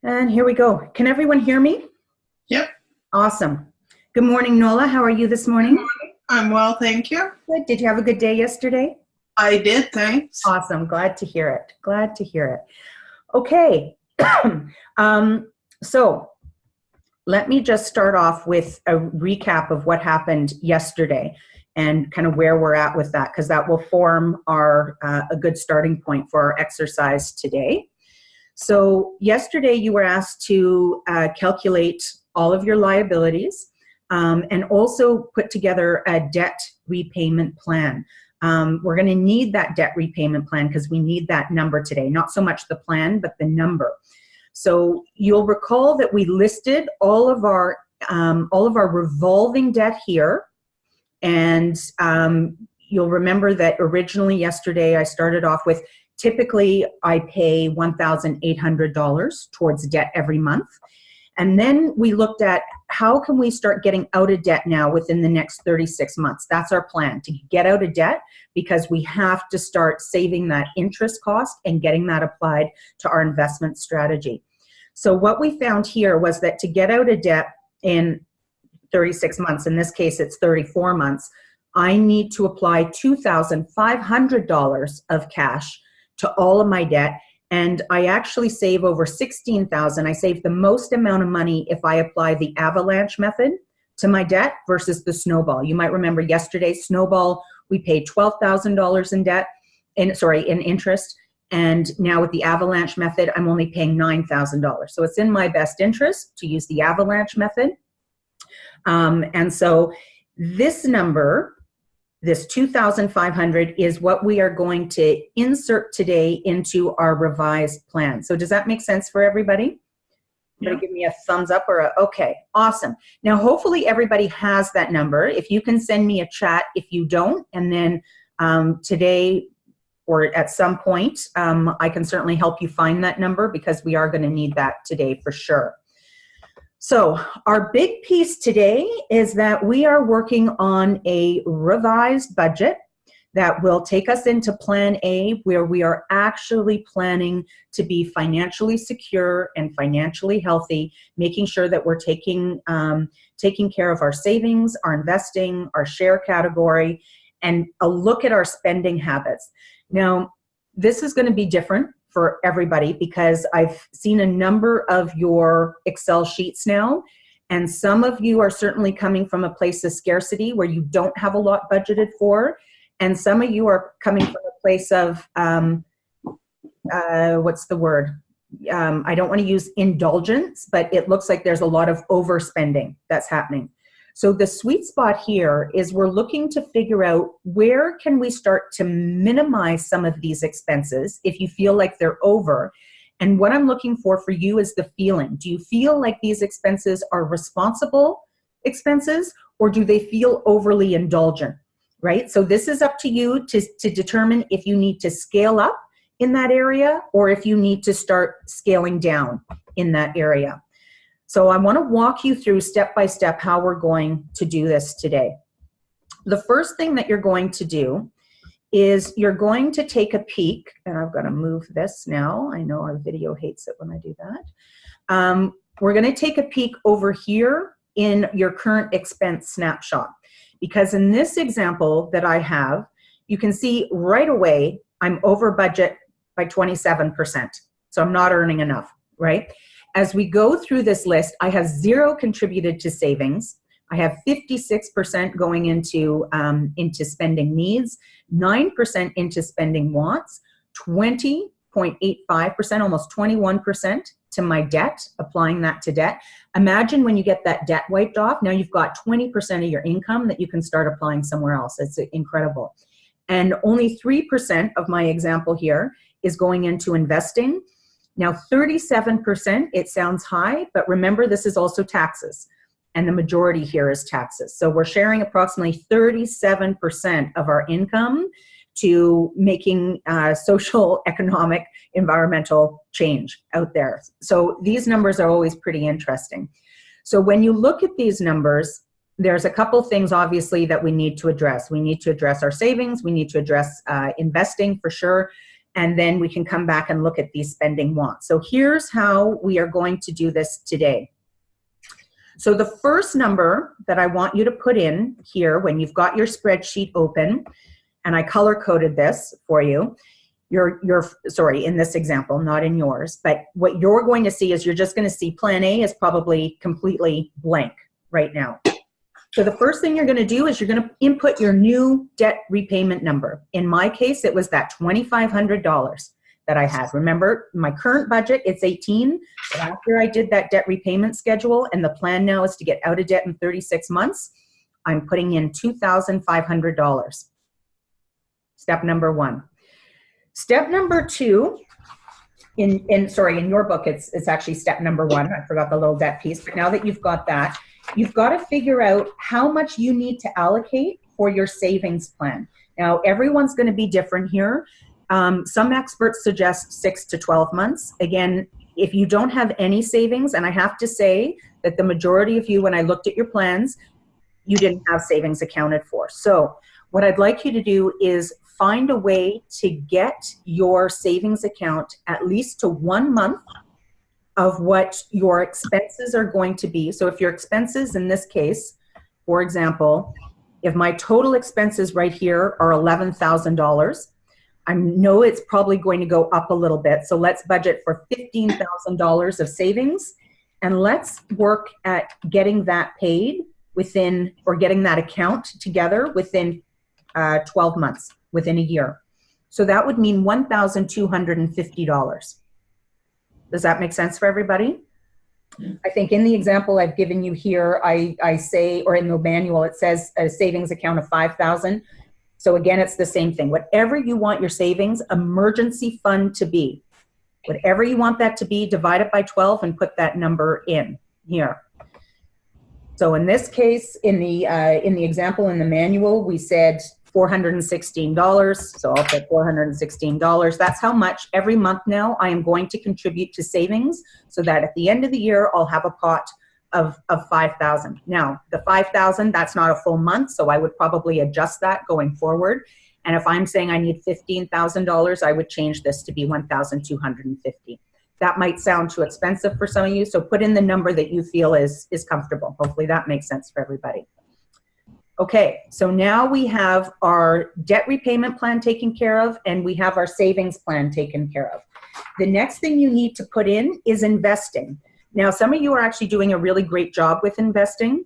And here we go. Can everyone hear me? Yep. Awesome. Good morning, Nola. How are you this morning? I'm well, thank you. Good. Did you have a good day yesterday? I did, thanks. Awesome. Glad to hear it. Glad to hear it. Okay. So let me just start off with a recap of what happened yesterday and kind of where we're at with that, because that will form our a good starting point for our exercise today. So yesterday you were asked to calculate all of your liabilities and also put together a debt repayment plan. We're going to need that debt repayment plan because we need that number today, not so much the plan, but the number. So you'll recall that we listed all of our revolving debt here, and you'll remember that originally yesterday I started off with typically I pay $1,800 towards debt every month. And then we looked at how can we start getting out of debt now within the next 36 months. That's our plan, to get out of debt, because we have to start saving that interest cost and getting that applied to our investment strategy. So what we found here was that to get out of debt in 36 months, in this case it's 34 months, I need to apply $2,500 of cash to all of my debt. And I actually save over $16,000. I save the most amount of money if I apply the avalanche method to my debt versus the snowball. You might remember yesterday, snowball, we paid $12,000 in debt, in interest. And now with the avalanche method, I'm only paying $9,000. So it's in my best interest to use the avalanche method. And so this number, this 2,500, is what we are going to insert today into our revised plan. So does that make sense for everybody? Yeah. Give me a thumbs up or okay, awesome. Now, hopefully everybody has that number. If you can send me a chat if you don't, and then today or at some point, I can certainly help you find that number because we are going to need that today for sure. So our big piece today is that we are working on a revised budget that will take us into Plan A, where we are actually planning to be financially secure and financially healthy, making sure that we're taking care of our savings, our investing, our share category, and a look at our spending habits. Now, this is going to be different for everybody because I've seen a number of your Excel sheets now, and some of you are certainly coming from a place of scarcity where you don't have a lot budgeted for, and some of you are coming from a place of, what's the word? I don't want to use indulgence, but it looks like there's a lot of overspending that's happening. So the sweet spot here is we're looking to figure out where can we start to minimize some of these expenses if you feel like they're over. And what I'm looking for you is the feeling. Do you feel like these expenses are responsible expenses, or do they feel overly indulgent, right? So this is up to you to determine if you need to scale up in that area or if you need to start scaling down in that area. So I want to walk you through step by step how we're going to do this today. The first thing that you're going to do is you're going to take a peek, and I've got to move this now. I know our video hates it when I do that. We're going to take a peek over here in your current expense snapshot, because in this example that I have, you can see right away I'm over budget by 27%. So I'm not earning enough, right? As we go through this list, I have 0 contributed to savings. I have 56% going into spending needs, 9% into spending wants, 20.85%, almost 21% to my debt, applying that to debt. Imagine when you get that debt wiped off, now you've got 20% of your income that you can start applying somewhere else. It's incredible. And only 3% of my example here is going into investing. Now, 37%, it sounds high, but remember, this is also taxes, and the majority here is taxes. So we're sharing approximately 37% of our income to making social, economic, environmental change out there. So these numbers are always pretty interesting. So when you look at these numbers, there's a couple things, obviously, that we need to address. We need to address our savings. We need to address investing for sure. and then we can come back and look at these spending wants. So here's how we are going to do this today. So the first number that I want you to put in here when you've got your spreadsheet open, and I color coded this for you, sorry, in this example, not in yours, but what you're going to see is you're just going to see plan A is probably completely blank right now. So the first thing you're going to do is you're going to input your new debt repayment number. In my case, it was that $2,500 that I had. Remember, my current budget, it's 18, but after I did that debt repayment schedule, and the plan now is to get out of debt in 36 months, I'm putting in $2,500. Step number one. Step number two, in your book, it's actually step number one. I forgot the little debt piece, but now that you've got that, you've got to figure out how much you need to allocate for your savings plan. Now, everyone's going to be different here. Some experts suggest 6 to 12 months. Again, if you don't have any savings, and I have to say that the majority of you, when I looked at your plans, you didn't have savings accounted for. So what I'd like you to do is find a way to get your savings account at least to 1 month of what your expenses are going to be. So if your expenses in this case, for example, if my total expenses right here are $11,000, I know it's probably going to go up a little bit. So let's budget for $15,000 of savings, and let's work at getting that paid within, or getting that account together within 12 months, within a year. So that would mean $1,250. Does that make sense for everybody? I think in the example I've given you here, I say, or in the manual, it says a savings account of 5,000. So again, it's the same thing. Whatever you want your savings emergency fund to be, whatever you want that to be, divide it by 12 and put that number in here. So in this case, in the example in the manual, we said $416. So I'll put $416. That's how much every month now I am going to contribute to savings, so that at the end of the year, I'll have a pot of 5,000. Now, the 5,000, that's not a full month, so I would probably adjust that going forward. And if I'm saying I need $15,000, I would change this to be 1,250. That might sound too expensive for some of you, so put in the number that you feel is comfortable. Hopefully that makes sense for everybody. Okay, so now we have our debt repayment plan taken care of, and we have our savings plan taken care of. The next thing you need to put in is investing. Now, some of you are actually doing a really great job with investing.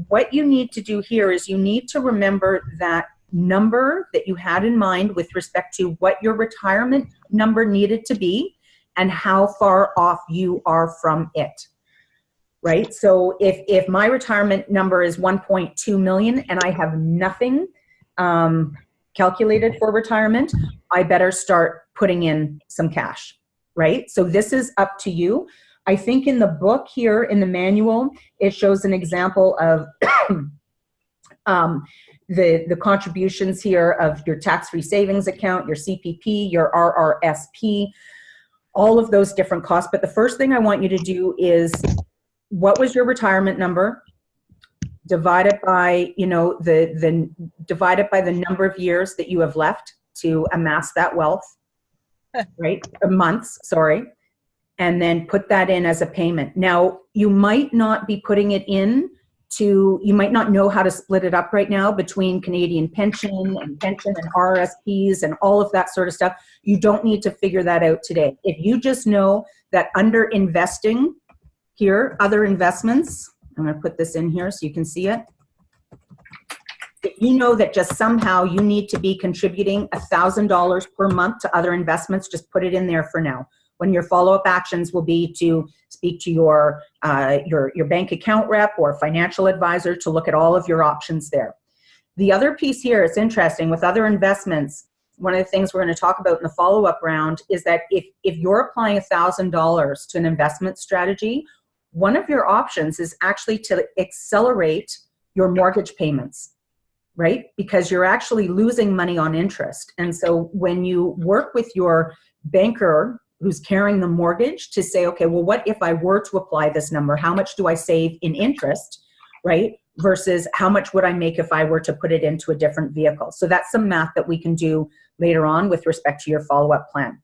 What you need to do here is you need to remember that number that you had in mind with respect to what your retirement number needed to be and how far off you are from it, right? So if my retirement number is 1.2 million and I have nothing calculated for retirement, I better start putting in some cash, right? So this is up to you. I think in the book here, in the manual, it shows an example of the contributions here of your tax-free savings account, your CPP, your RRSP, all of those different costs. But the first thing I want you to do is, what was your retirement number? Divide it by, divide it by the number of years that you have left to amass that wealth, right? Months, sorry. And then put that in as a payment. Now, you might not be putting it in you might not know how to split it up right now between Canadian pension and RRSPs and all of that sort of stuff. You don't need to figure that out today. If you just know that under investing here, other investments, I'm going to put this in here so you can see it. If you know that just somehow you need to be contributing $1,000 per month to other investments, just put it in there for now. When your follow-up actions will be to speak to your bank account rep or financial advisor to look at all of your options there. The other piece here, it's interesting, with other investments, one of the things we're going to talk about in the follow-up round is that if you're applying $1,000 to an investment strategy, one of your options is actually to accelerate your mortgage payments, right? Because you're actually losing money on interest. And so when you work with your banker who's carrying the mortgage to say, okay, well, what if I were to apply this number? How much do I save in interest, right? versus how much would I make if I were to put it into a different vehicle. So that's some math that we can do later on with respect to your follow-up plan.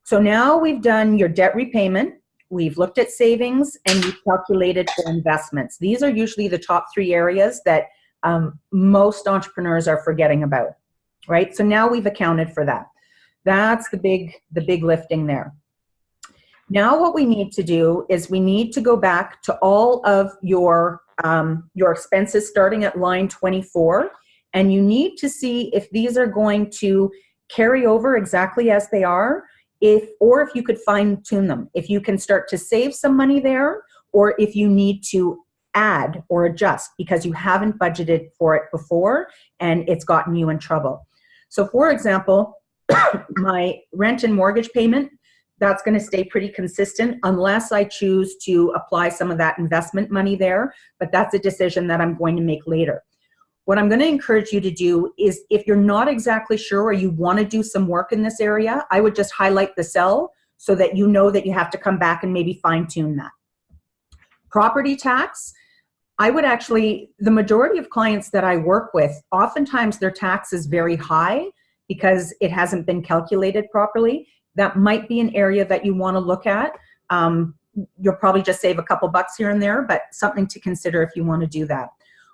So now we've done your debt repayment, we've looked at savings, and we've calculated for investments. These are usually the top three areas that most entrepreneurs are forgetting about, right? So now we've accounted for that. That's the big lifting there. Now what we need to do is we need to go back to all of your expenses starting at line 24, and you need to see if these are going to carry over exactly as they are, or if you could fine tune them, if you can start to save some money there, or if you need to add or adjust because you haven't budgeted for it before and it's gotten you in trouble. So for example, my rent and mortgage payment, that's going to stay pretty consistent unless I choose to apply some of that investment money there, but that's a decision that I'm going to make later. What I'm going to encourage you to do is, if you're not exactly sure or you want to do some work in this area, I would just highlight the cell so that you know that you have to come back and maybe fine tune that. Property tax, I would actually, the majority of clients that I work with, oftentimes their tax is very high because it hasn't been calculated properly. That might be an area that you want to look at. You'll probably just save a couple bucks here and there, but something to consider if you want to do that.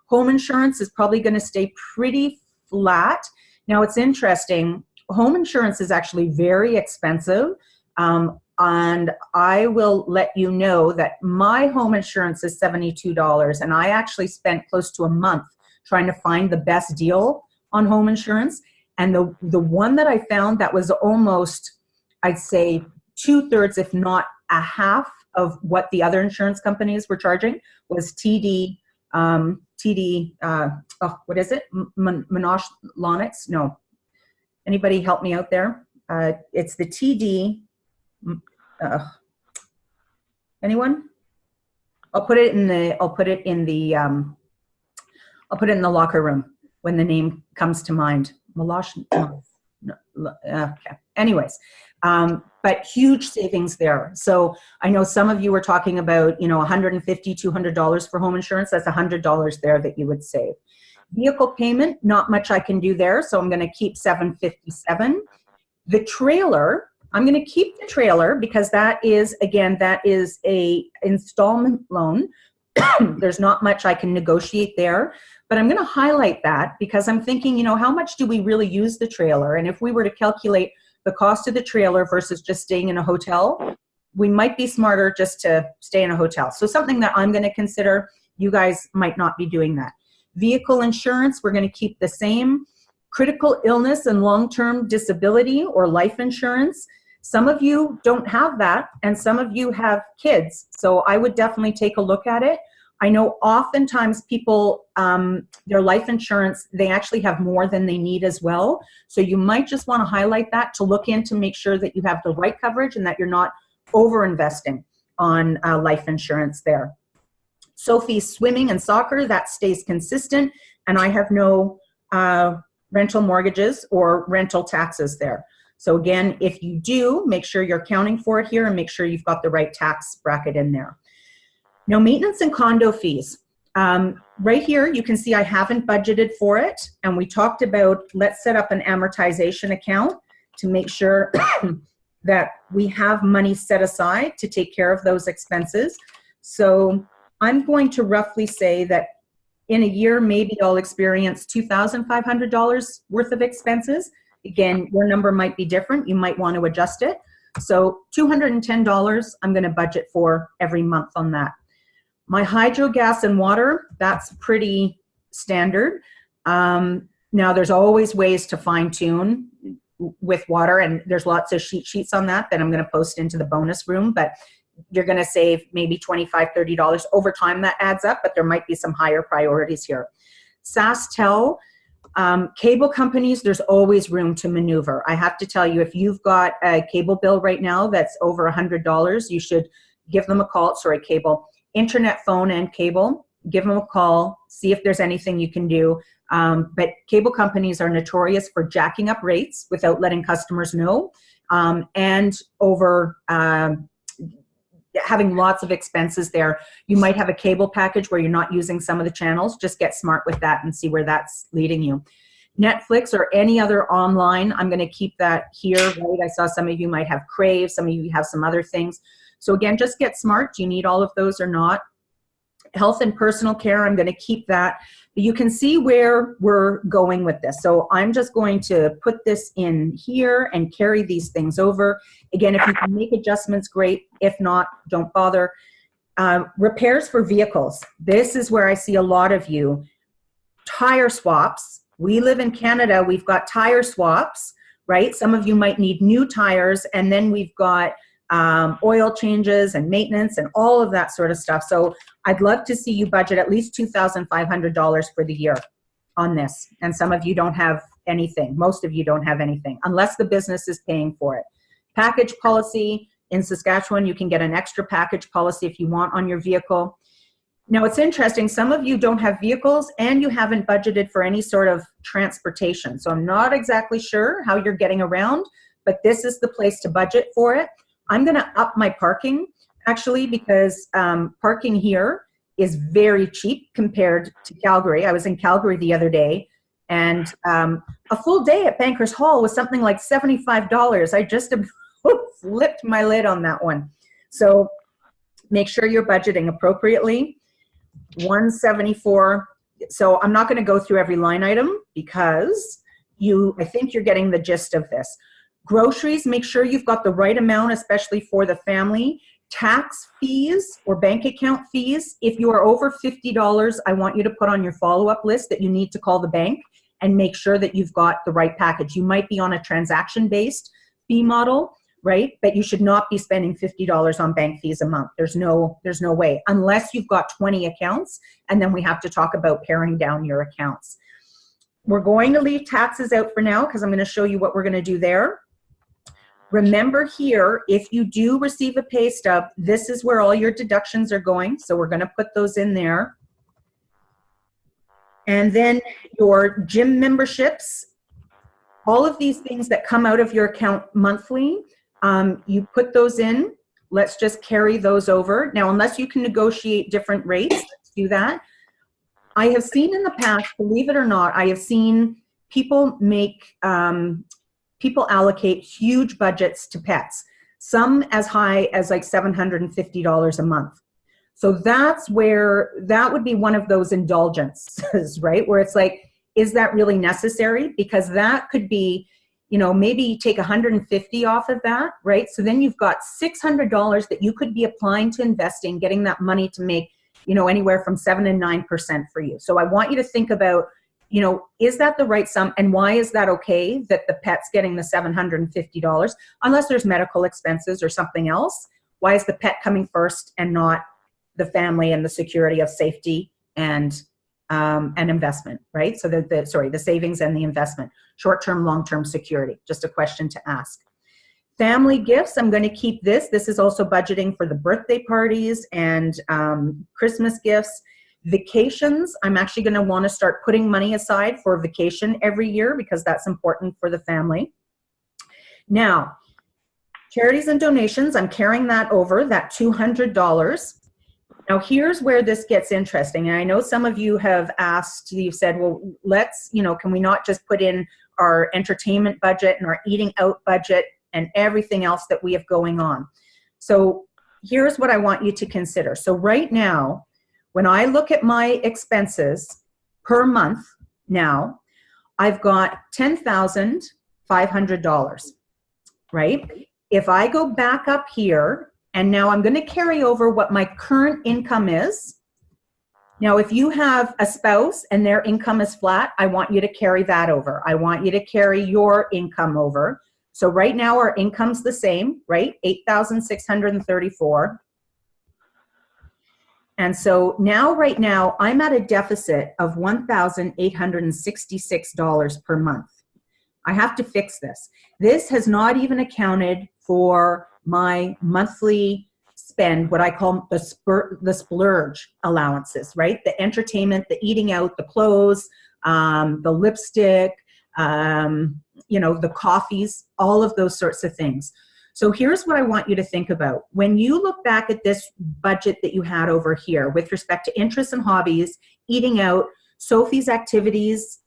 Home insurance is probably going to stay pretty flat. Now, it's interesting. Home insurance is actually very expensive. And I will let you know that my home insurance is $72. And I actually spent close to a month trying to find the best deal on home insurance. And the one that I found that was almost, I'd say, 2/3, if not a half of what the other insurance companies were charging was TD. What is it? Monosh-Lonix? No. Anybody help me out there? It's the TD. Anyone? I'll put it in the locker room when the name comes to mind. Okay. Anyways, but huge savings there. So I know some of you were talking about, $150, $200 for home insurance. That's $100 there that you would save. Vehicle payment, not much I can do there. So I'm going to keep $757. The trailer, I'm going to keep the trailer because that is a installment loan. There's not much I can negotiate there, but I'm going to highlight that because I'm thinking, how much do we really use the trailer? And if we were to calculate the cost of the trailer versus just staying in a hotel, we might be smarter just to stay in a hotel. So something that I'm going to consider, you guys might not be doing that. Vehicle insurance, we're going to keep the same. Critical illness and long-term disability or life insurance. Some of you don't have that, and some of you have kids. So I would definitely take a look at it. I know oftentimes people, their life insurance, they actually have more than they need as well. So you might just want to highlight that to look in to make sure that you have the right coverage and that you're not over-investing on life insurance there. Sophie's swimming and soccer, that stays consistent. And I have no rental mortgages or rental taxes there. So again, if you do, make sure you're accounting for it here and make sure you've got the right tax bracket in there. Now, maintenance and condo fees. Right here, you can see I haven't budgeted for it. And we talked about, let's set up an amortization account to make sure that we have money set aside to take care of those expenses. So I'm going to roughly say that in a year, maybe I'll experience $2,500 worth of expenses. Again, your number might be different. You might want to adjust it. So $210 I'm going to budget for every month on that. My hydro, gas, and water, that's pretty standard. Now, there's always ways to fine tune with water, and there's lots of sheets on that I'm going to post into the bonus room, but you're going to save maybe $25, $30 over time. That adds up, but there might be some higher priorities here. SaskTel, cable companies, there's always room to maneuver. I have to tell you, if you've got a cable bill right now that's over $100, you should give them a call. Sorry, cable, internet, phone, and cable. Give them a call, see if there's anything you can do. But cable companies are notorious for jacking up rates without letting customers know, and over having lots of expenses there. You might have a cable package where you're not using some of the channels. Just get smart with that and see where that's leading you. Netflix or any other online, I'm going to keep that here, right? I saw some of you might have Crave, some of you have some other things. So again, just get smart. Do you need all of those or not? Health and personal care, I'm going to keep that. But you can see where we're going with this. So I'm just going to put this in here and carry these things over. Again, if you can make adjustments, great. If not, don't bother. Repairs for vehicles. This is where I see a lot of you. Tire swaps. We live in Canada. We've got tire swaps, right? Some of you might need new tires, and then we've got oil changes and maintenance and all of that sort of stuff. So I'd love to see you budget at least $2,500 for the year on this. And some of you don't have anything. Most of you don't have anything unless the business is paying for it. Package policy. In Saskatchewan, you can get an extra package policy if you want on your vehicle. Now, it's interesting. Some of you don't have vehicles and you haven't budgeted for any sort of transportation. So I'm not exactly sure how you're getting around, but this is the place to budget for it. I'm going to up my parking, actually, because parking here is very cheap compared to Calgary. I was in Calgary the other day, and a full day at Bankers Hall was something like $75. I just flipped my lid on that one. So make sure you're budgeting appropriately. 174. So I'm not going to go through every line item because I think you're getting the gist of this. Groceries, make sure you've got the right amount, especially for the family. Tax fees or bank account fees, if you are over $50, I want you to put on your follow-up list that you need to call the bank and make sure that you've got the right package. You might be on a transaction-based fee model, right? But you should not be spending $50 on bank fees a month. There's no way, unless you've got 20 accounts, and then we have to talk about paring down your accounts. We're going to leave taxes out for now because I'm going to show you what we're going to do there. Remember here, if you do receive a pay stub, this is where all your deductions are going. So we're going to put those in there. And then your gym memberships, all of these things that come out of your account monthly, you put those in. Let's just carry those over. Now, unless you can negotiate different rates, let's do that. I have seen in the past, believe it or not, I have seen people make, people allocate huge budgets to pets, some as high as like $750 a month. So that's where, that would be one of those indulgences, right? Where it's like, is that really necessary? Because that could be, you know, maybe take 150 off of that, right? So then you've got $600 that you could be applying to investing, getting that money to make, you know, anywhere from 7 and 9% for you. So I want you to think about, you know, is that the right sum? And why is that okay that the pet's getting the $750? Unless there's medical expenses or something else, why is the pet coming first and not the family and the security of safety and investment, right? So the savings and the investment, short-term, long-term security, just a question to ask. Family gifts, I'm going to keep this. This is also budgeting for the birthday parties and Christmas gifts. Vacations, I'm actually going to want to start putting money aside for a vacation every year because that's important for the family. Now, charities and donations, I'm carrying that over, that $200. Now, here's where this gets interesting. And I know some of you have asked, you've said, well, let's, you know, can we not just put in our entertainment budget and our eating out budget and everything else that we have going on? So here's what I want you to consider. So right now, when I look at my expenses per month now, I've got $10,500, right? If I go back up here, and now I'm going to carry over what my current income is. Now, if you have a spouse and their income is flat, I want you to carry that over. I want you to carry your income over. So right now our income's the same, right? $8,634. And so now, right now, I'm at a deficit of $1,866 per month. I have to fix this. This has not even accounted for my monthly spend, what I call the splurge allowances, right? The entertainment, the eating out, the clothes, the lipstick, you know, the coffees, all of those sorts of things. So here's what I want you to think about. When you look back at this budget that you had over here with respect to interests and hobbies, eating out, Sophie's activities,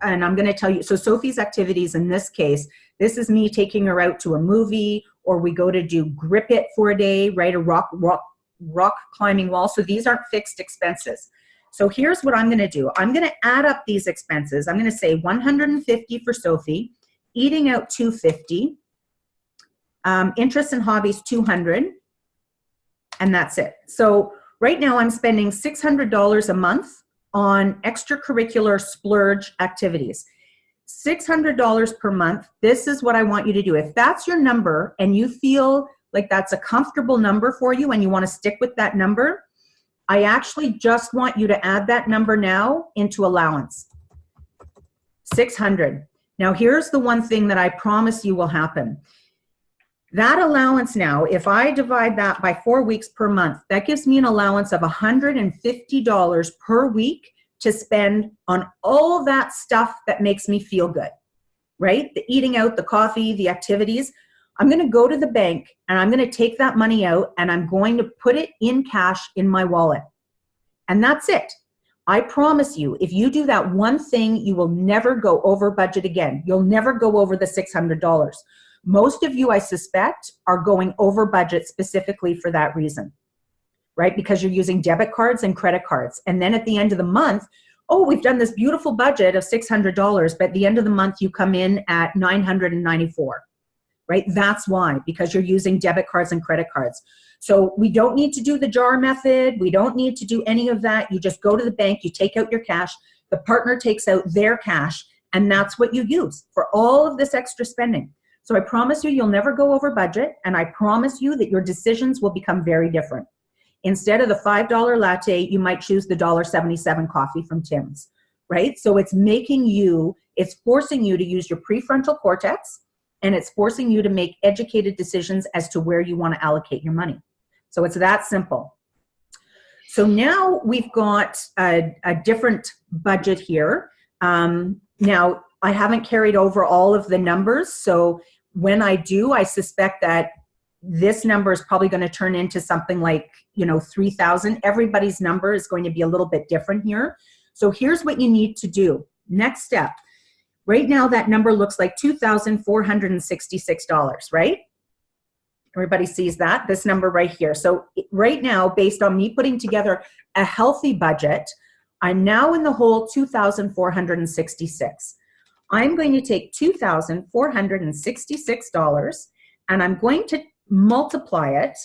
and I'm going to tell you, so Sophie's activities in this case, this is me taking her out to a movie, or we go to do grip it for a day, right? A rock climbing wall. So these aren't fixed expenses. So here's what I'm going to do. I'm going to add up these expenses. I'm going to say 150 for Sophie, eating out 250, interests and hobbies 200, and that's it. So right now I'm spending $600 a month on extracurricular splurge activities. $600 per month. This is what I want you to do. If that's your number and you feel like that's a comfortable number for you and you want to stick with that number, I actually just want you to add that number now into allowance. 600. Now here's the one thing that I promise you will happen. That allowance now, if I divide that by 4 weeks per month, that gives me an allowance of $150 per week to spend on all that stuff that makes me feel good, right? The eating out, the coffee, the activities. I'm going to go to the bank and I'm going to take that money out and I'm going to put it in cash in my wallet. And that's it. I promise you, if you do that one thing, you will never go over budget again. You'll never go over the $600. Most of you, I suspect, are going over budget specifically for that reason, right? Because you're using debit cards and credit cards. And then at the end of the month, oh, we've done this beautiful budget of $600, but at the end of the month, you come in at $994, right? That's why, because you're using debit cards and credit cards. So we don't need to do the jar method. We don't need to do any of that. You just go to the bank, you take out your cash, the partner takes out their cash, and that's what you use for all of this extra spending. So I promise you, you'll never go over budget, and I promise you that your decisions will become very different. Instead of the $5 latte, you might choose the $1.77 coffee from Tim's, right? So it's making you, it's forcing you to use your prefrontal cortex, and it's forcing you to make educated decisions as to where you want to allocate your money. So it's that simple. So now we've got a different budget here. Now, I haven't carried over all of the numbers, so when I do, I suspect that this number is probably going to turn into something like, 3,000. Everybody's number is going to be a little bit different here. So here's what you need to do. Next step. Right now, that number looks like $2,466, right? Everybody sees that, this number right here. So right now, based on me putting together a healthy budget, I'm now in the hole $2,466. I'm going to take $2,466 and I'm going to multiply it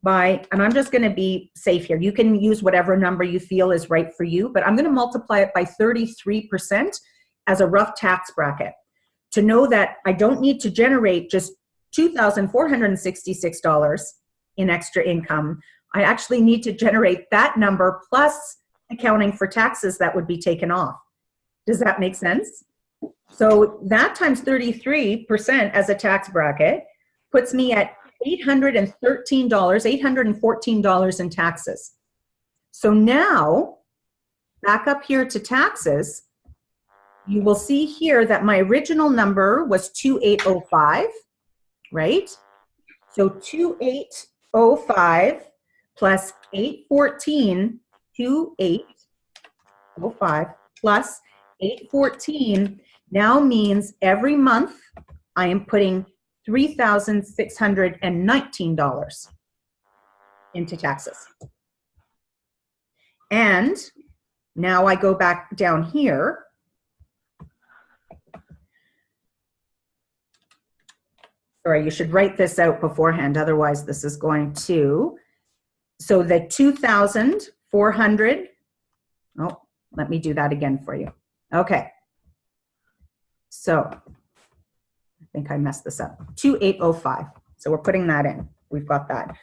by, and I'm just going to be safe here. You can use whatever number you feel is right for you, but I'm going to multiply it by 33% as a rough tax bracket to know that I don't need to generate just $2,466 in extra income. I actually need to generate that number plus accounting for taxes that would be taken off. Does that make sense? So that times 33% as a tax bracket puts me at $814 in taxes. So now, back up here to taxes, you will see here that my original number was 2,805, right? So 2,805 plus 814, 2,805 plus 814 now means every month I am putting $3,619 into taxes. And now I go back down here. Sorry, you should write this out beforehand, otherwise this is going to, so the 2,400, oh, let me do that again for you. Okay. So I think I messed this up. 2,805. So we're putting that in. We've got that.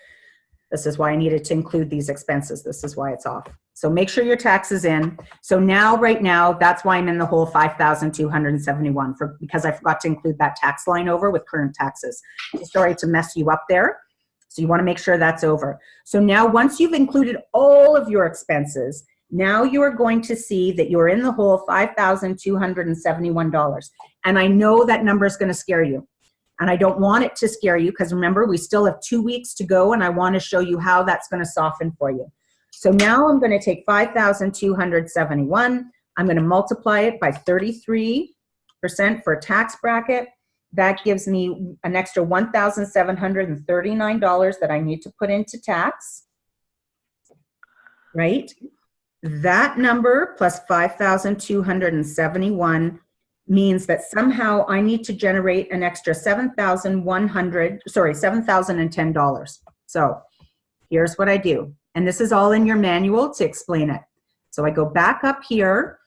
This is why I needed to include these expenses. This is why it's off. So make sure your tax is in. So now, right now, that's why I'm in the whole 5,271 because I forgot to include that tax line over with current taxes. Sorry to mess you up there. So you want to make sure that's over. So now once you've included all of your expenses, now you are going to see that you're in the hole $5,271. And I know that number is going to scare you And I don't want it to scare you because remember, we still have 2 weeks to go and I want to show you how that's going to soften for you. So now I'm going to take 5,271. I'm going to multiply it by 33% for a tax bracket. That gives me an extra $1,739 that I need to put into tax, right? That number plus 5,271 means that somehow I need to generate an extra $7,010. So here's what I do. And this is all in your manual to explain it. So I go back up here.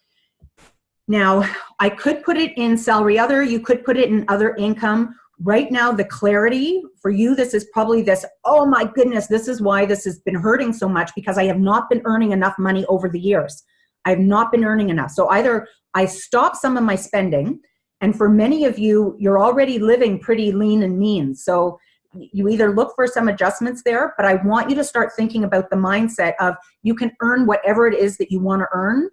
Now, I could put it in salary other, you could put it in other income. Right now, the clarity for you, this is probably this, oh my goodness, this is why this has been hurting so much because I have not been earning enough money over the years. I have not been earning enough. So either I stop some of my spending, and for many of you, you're already living pretty lean and mean. So you either look for some adjustments there, but I want you to start thinking about the mindset of you can earn whatever it is that you want to earn.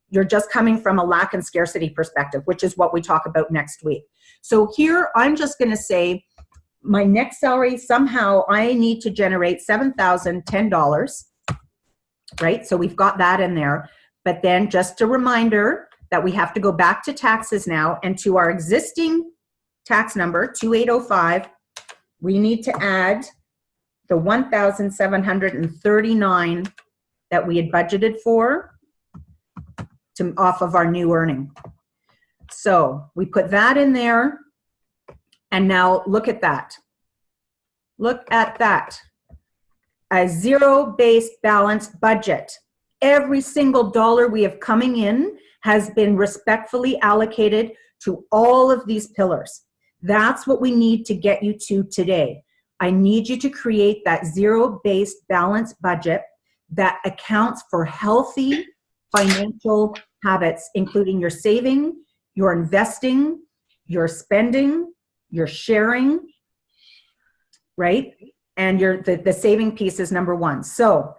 You're just coming from a lack and scarcity perspective, which is what we talk about next week. So here, I'm just going to say my next salary, somehow I need to generate $7,010, right? So we've got that in there. But then just a reminder that we have to go back to taxes now, and to our existing tax number, 2805, we need to add the 1,739 that we had budgeted for off of our new earning. So we put that in there, and now look at that. Look at that. A zero-based balanced budget. Every single dollar we have coming in has been respectfully allocated to all of these pillars. That's what we need to get you to today. I need you to create that zero-based balanced budget that accounts for healthy financial habits, including your saving, your investing, your spending, your sharing, right? And the saving piece is number one. So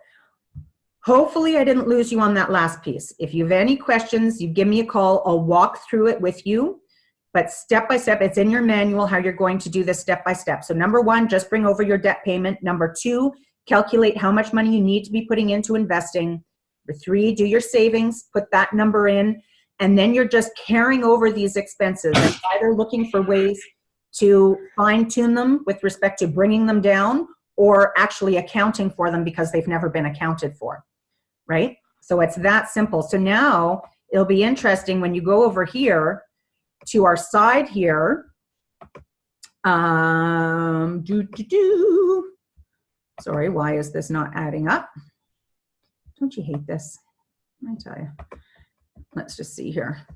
hopefully I didn't lose you on that last piece. If you have any questions, you give me a call. I'll walk through it with you. But step by step, it's in your manual how you're going to do this step by step. So number one, just bring over your debt payment. Number two, calculate how much money you need to be putting into investing. Number three, do your savings, put that number in, and then you're just carrying over these expenses and either looking for ways to fine tune them with respect to bringing them down or actually accounting for them because they've never been accounted for, right? So it's that simple. So now it'll be interesting when you go over here to our side here. Sorry, why is this not adding up? Don't you hate this? I tell you. Let's just see here.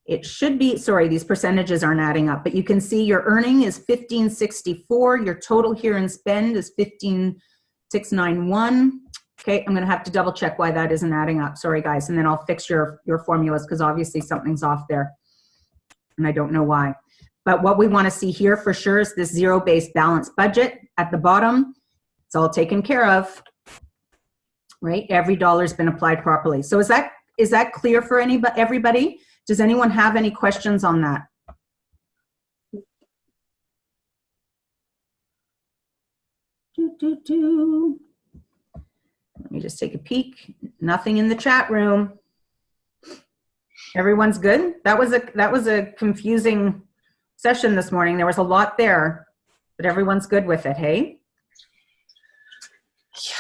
It should be, sorry, these percentages aren't adding up, but you can see your earning is 1564. Your total here in spend is 15691. Okay, I'm going to have to double check why that isn't adding up. Sorry, guys. And then I'll fix your formulas because obviously something's off there. And I don't know why. But what we want to see here for sure is this zero-based balanced budget at the bottom. It's all taken care of, right? Every dollar's been applied properly. So is that clear for everybody? Does anyone have any questions on that? Let me just take a peek. Nothing in the chat room. Everyone's good? That was a confusing session this morning. There was a lot there, but everyone's good with it, hey? Yeah.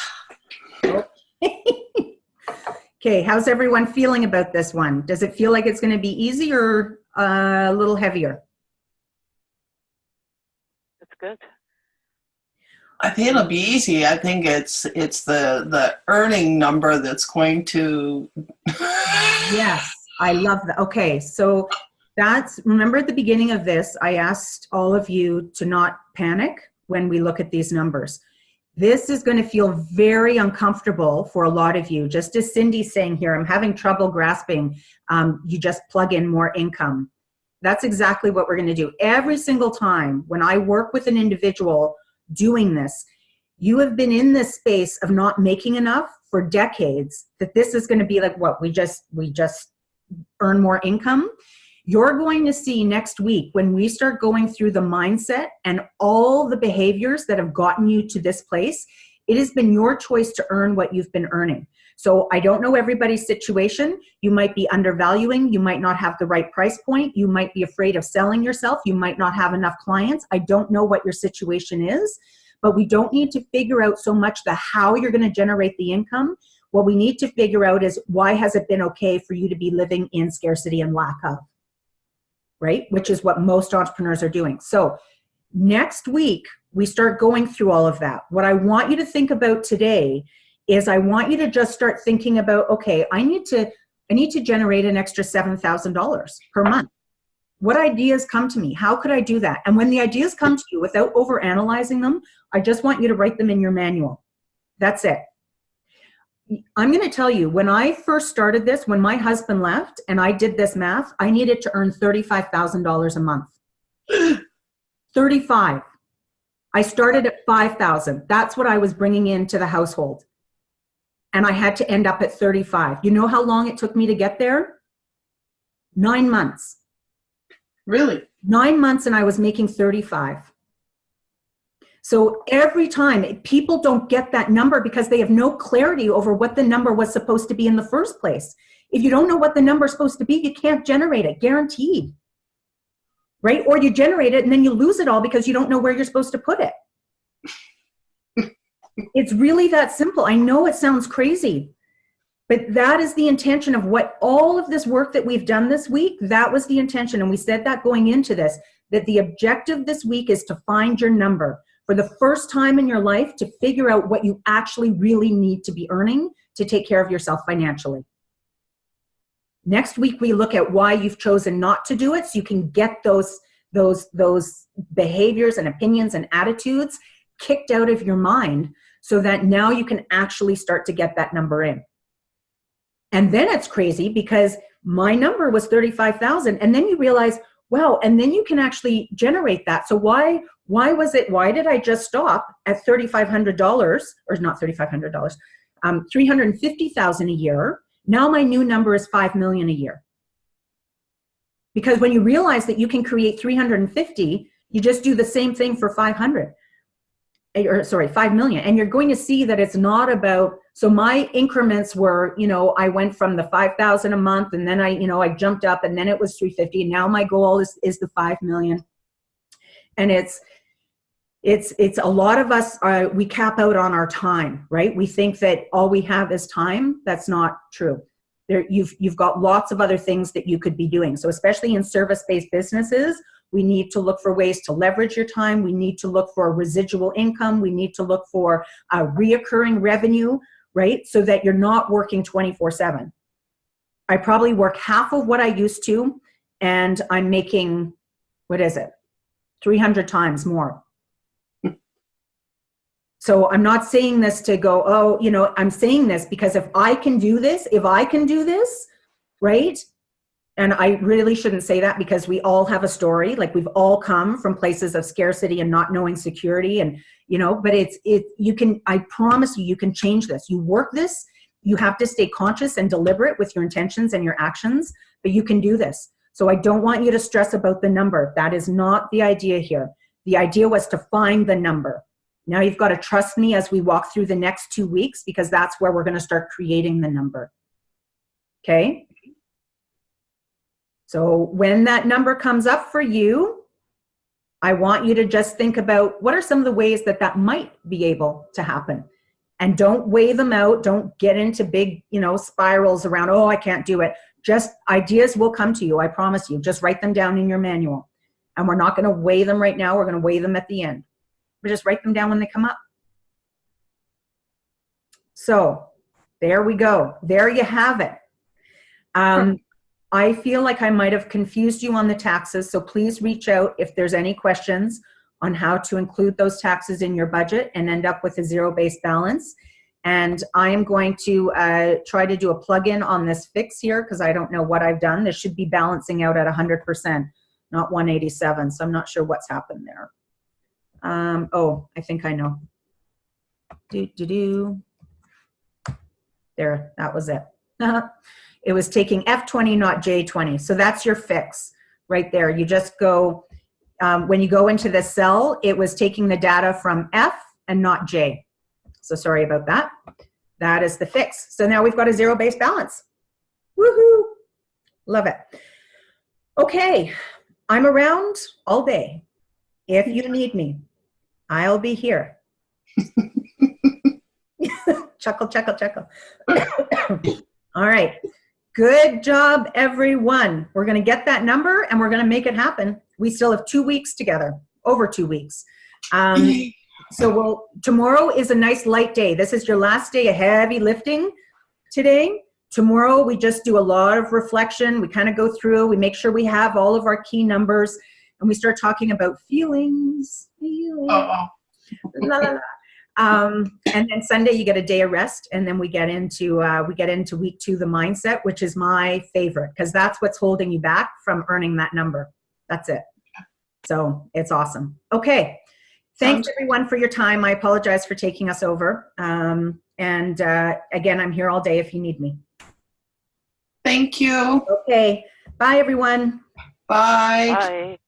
Okay, how's everyone feeling about this one? Does it feel like it's going to be easy or a little heavier? That's good. I think it'll be easy. I think it's the earning number that's going to. Yes, I love that. Okay, so remember at the beginning of this, I asked all of you to not panic when we look at these numbers. This is going to feel very uncomfortable for a lot of you. Just as Cindy's saying here, I'm having trouble grasping. You just plug in more income. That's exactly what we're going to do. Every single time when I work with an individual doing this, you have been in this space of not making enough for decades, that this is going to be like what? We just earn more income. You're going to see next week when we start going through the mindset and all the behaviors that have gotten you to this place, it has been your choice to earn what you've been earning. So I don't know everybody's situation. You might be undervaluing. You might not have the right price point. You might be afraid of selling yourself. You might not have enough clients. I don't know what your situation is, but we don't need to figure out so much the how you're going to generate the income. What we need to figure out is, why has it been okay for you to be living in scarcity and lack of, right? Which is what most entrepreneurs are doing. So next week, we start going through all of that. What I want you to think about today is, I want you to just start thinking about, okay, I need to generate an extra $7,000 per month. What ideas come to me? How could I do that? And when the ideas come to you, without overanalyzing them, I just want you to write them in your manual. That's it. I'm going to tell you, when I first started this, when my husband left and I did this math, I needed to earn $35,000 a month. 35. I started at 5,000. That's what I was bringing into the household. And I had to end up at 35. You know how long it took me to get there? 9 months. Really? 9 months, and I was making 35. So every time, people don't get that number because they have no clarity over what the number was supposed to be in the first place. If you don't know what the number is supposed to be, you can't generate it, guaranteed. Right? Or you generate it and then you lose it all because you don't know where you're supposed to put it. It's really that simple. I know it sounds crazy, but that is the intention of what all of this work that we've done this week, that was the intention. And we said that going into this, that the objective this week is to find your number for the first time in your life, to figure out what you actually really need to be earning to take care of yourself financially. Next week, we look at why you've chosen not to do it, so you can get those behaviors and opinions and attitudes kicked out of your mind, so that now you can actually start to get that number in. And then it's crazy because my number was 35,000, and then you realize, wow, and then you can actually generate that. So why did I just stop at $3,500, or not $3,500, $350,000 a year? Now my new number is 5 million a year. Because when you realize that you can create 350, you just do the same thing for 500. Or sorry, 5 million. And you're going to see that it's not about, so my increments were, I went from the 5,000 a month, and then I jumped up, and then it was 350. And now my goal is the 5 million. And it's a lot of us, we cap out on our time, right? We think that all we have is time. That's not true. You've got lots of other things that you could be doing. So especially in service-based businesses, we need to look for ways to leverage your time. We need to look for residual income. We need to look for reoccurring revenue, right? So that you're not working 24/7. I probably work half of what I used to, and I'm making, 300 times more. So I'm not saying this to go, I'm saying this because if I can do this, right? And I really shouldn't say that, because we all have a story. Like, we've all come from places of scarcity and not knowing security, and but I promise you can change this. You work this. You have to stay conscious and deliberate with your intentions and your actions, but you can do this. So I don't want you to stress about the number. That is not the idea here. The idea was to find the number. Now you've got to trust me as we walk through the next 2 weeks, because that's where we're going to start creating the number. Okay? So when that number comes up for you, I want you to just think about, what are some of the ways that might be able to happen? And don't weigh them out. Don't get into big, spirals around, oh, I can't do it. Just ideas will come to you. I promise you. Just write them down in your manual. And we're not going to weigh them right now. We're going to weigh them at the end. But just write them down when they come up. So there we go. There you have it. I feel like I might have confused you on the taxes, so please reach out if there's any questions on how to include those taxes in your budget and end up with a zero-based balance. And I am going to try to do a plug-in on this fix here, because I don't know what I've done. This should be balancing out at 100%, not 187, so I'm not sure what's happened there. Oh, I think I know. There, that was it. It was taking F20, not J20. So that's your fix. right there. You just go, when you go into the cell, it was taking the data from F and not J. So sorry about that. That is the fix. So now we've got a zero-based balance. Woohoo! Love it. Okay, I'm around all day. If you need me, I'll be here. Chuckle, chuckle, chuckle. All right. Good job, everyone. We're going to get that number and we're going to make it happen. We still have 2 weeks together, over 2 weeks. So tomorrow is a nice light day. This is your last day of heavy lifting today. Tomorrow, we just do a lot of reflection. We kind of go through, we make sure we have all of our key numbers, and we start talking about feelings. La, la, la. And then Sunday, you get a day of rest, and then we get into week 2, the mindset, which is my favorite, because that's what's holding you back from earning that number. That's it. So it's awesome. Okay. Thanks, everyone, for your time. I apologize for taking us over. And again, I'm here all day if you need me. Thank you. Okay. Bye, everyone. Bye. Bye.